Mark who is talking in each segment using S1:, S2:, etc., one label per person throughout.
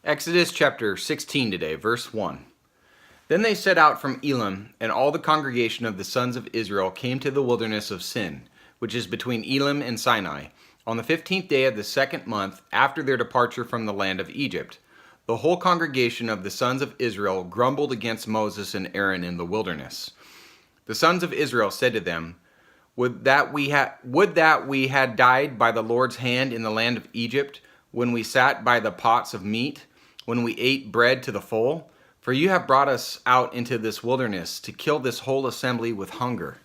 S1: Exodus chapter 16 today, verse 1. Then they set out from Elim, and all the congregation of the sons of Israel came to the wilderness of Sin, which is between Elim and Sinai, on the 15th day of the second month after their departure from the land of Egypt. The whole congregation of the sons of Israel grumbled against Moses and Aaron in the wilderness. The sons of Israel said to them, Would that we had died by the Lord's hand in the land of Egypt, when we sat by the pots of meat, when we ate bread to the full? For you have brought us out into this wilderness to kill this whole assembly with hunger.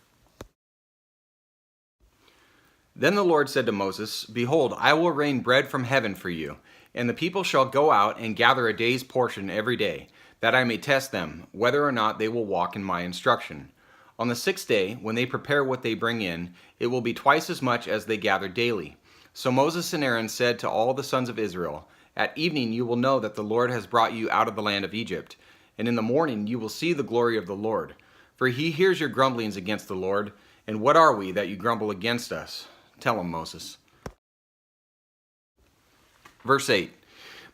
S1: Then the Lord said to Moses, Behold, I will rain bread from heaven for you, and the people shall go out and gather a day's portion every day, that I may test them, whether or not they will walk in my instruction. On the 6th day, when they prepare what they bring in, it will be twice as much as they gather daily. So Moses and Aaron said to all the sons of Israel, At evening you will know that the Lord has brought you out of the land of Egypt, and in the morning you will see the glory of the Lord. For he hears your grumblings against the Lord. And what are we that you grumble against us? Tell him, Moses. Verse 8.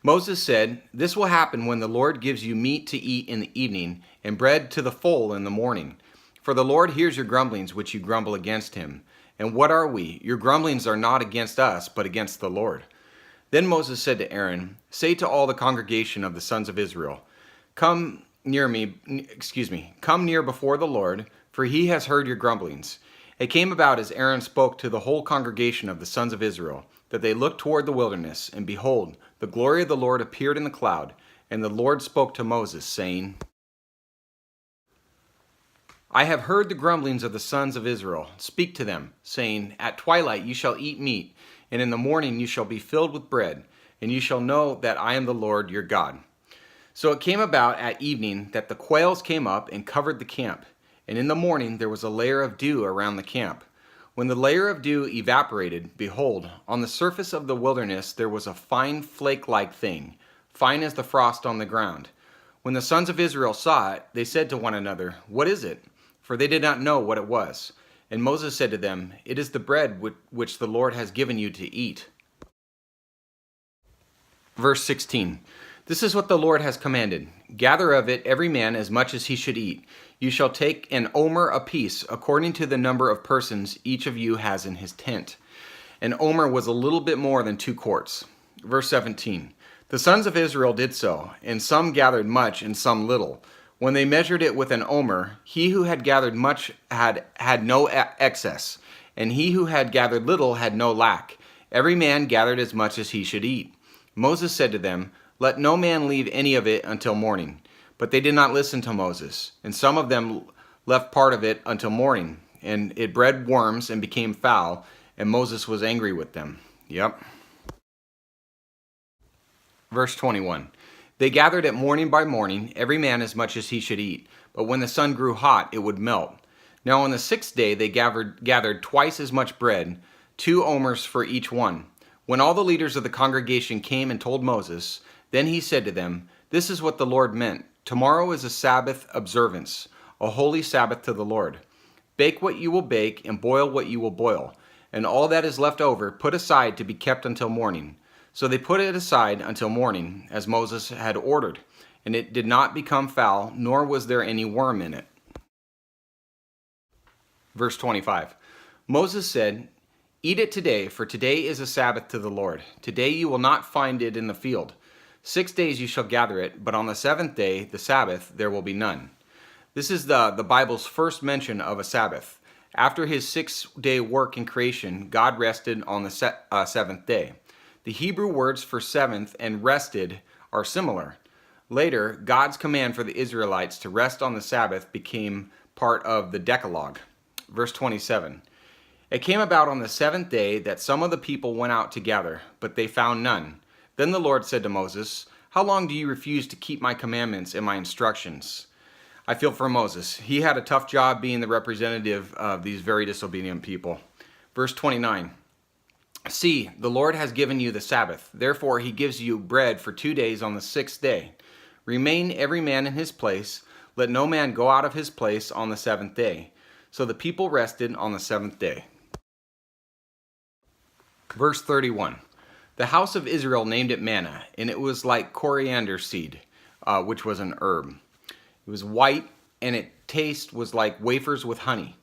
S1: Moses said, This will happen when the Lord gives you meat to eat in the evening, and bread to the full in the morning. For the Lord hears your grumblings which you grumble against him. And what are we? Your grumblings are not against us, but against the Lord. Then Moses said to Aaron, Say to all the congregation of the sons of Israel, Come near before the Lord, for he has heard your grumblings. It came about as Aaron spoke to the whole congregation of the sons of Israel, that they looked toward the wilderness, and behold, the glory of the Lord appeared in the cloud, and the Lord spoke to Moses, saying, I have heard the grumblings of the sons of Israel. Speak to them, saying, At twilight you shall eat meat, and in the morning you shall be filled with bread, and you shall know that I am the Lord your God. So it came about at evening that the quails came up and covered the camp, and in the morning there was a layer of dew around the camp. When the layer of dew evaporated, behold, on the surface of the wilderness there was a fine flake-like thing, fine as the frost on the ground. When the sons of Israel saw it, they said to one another, What is it? For they did not know what it was. And Moses said to them, It is the bread which the Lord has given you to eat. Verse 16. This is what the Lord has commanded. Gather of it every man as much as he should eat. You shall take an omer apiece, according to the number of persons each of you has in his tent. An omer was a little bit more than 2 quarts. Verse 17. The sons of Israel did so, and some gathered much and some little. When they measured it with an omer, he who had gathered much had no excess, and he who had gathered little had no lack. Every man gathered as much as he should eat. Moses said to them, Let no man leave any of it until morning. But they did not listen to Moses, and some of them left part of it until morning, and it bred worms and became foul, and Moses was angry with them. Verse 21. They gathered it morning by morning, every man as much as he should eat. But when the sun grew hot, it would melt. Now on the 6th day they gathered twice as much bread, 2 omers for each one. When all the leaders of the congregation came and told Moses, then he said to them, This is what the Lord meant. Tomorrow is a Sabbath observance, a holy Sabbath to the Lord. Bake what you will bake, and boil what you will boil, and all that is left over put aside to be kept until morning. So they put it aside until morning, as Moses had ordered, and it did not become foul, nor was there any worm in it. Verse 25. Moses said, Eat it today, for today is a Sabbath to the Lord. Today you will not find it in the field. 6 days you shall gather it, but on the 7th day, the Sabbath, there will be none. This is the Bible's first mention of a Sabbath. After his 6-day work in creation, God rested on the 7th day. The Hebrew words for seventh and rested are similar. Later, God's command for the Israelites to rest on the Sabbath became part of the Decalogue. Verse 27. It came about on the 7th day that some of the people went out to gather, but they found none. Then the Lord said to Moses, How long do you refuse to keep my commandments and my instructions? I feel for Moses. He had a tough job being the representative of these very disobedient people. Verse 29. See, the Lord has given you the Sabbath. Therefore he gives you bread for 2 days on the 6th day. Remain every man in his place. Let no man go out of his place on the 7th day. So the people rested on the 7th day. Verse 31. The house of Israel named it manna, and it was like coriander seed, which was an herb. It was white, and its taste was like wafers with honey.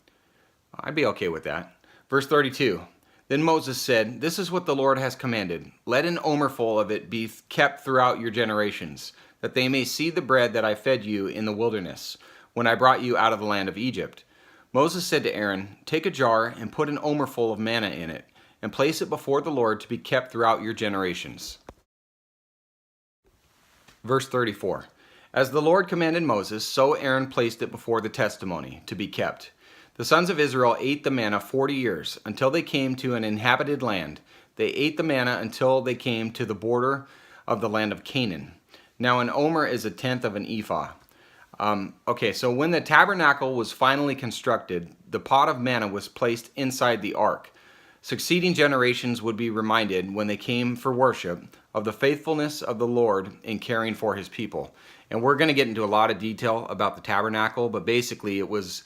S1: I'd be okay with that. Verse 32. Then Moses said, "This is what the Lord has commanded. Let an omerful of it be kept throughout your generations, that they may see the bread that I fed you in the wilderness, when I brought you out of the land of Egypt." Moses said to Aaron, "Take a jar and put an omerful of manna in it, and place it before the Lord to be kept throughout your generations." Verse 34. As the Lord commanded Moses, so Aaron placed it before the testimony, to be kept. The sons of Israel ate the manna 40 years, until they came to an inhabited land. They ate the manna until they came to the border of the land of Canaan. Now an omer is a tenth of an ephah. So when the tabernacle was finally constructed, the pot of manna was placed inside the ark. Succeeding generations would be reminded, when they came for worship, of the faithfulness of the Lord in caring for his people. And we're going to get into a lot of detail about the tabernacle, but basically it was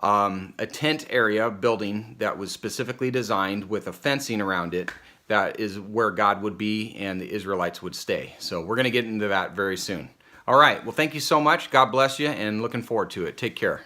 S1: a tent area building that was specifically designed with a fencing around it. That is where God would be and the Israelites would stay. So we're going to get into that very soon. All right. Well, thank you so much. God bless you, and looking forward to it. Take care.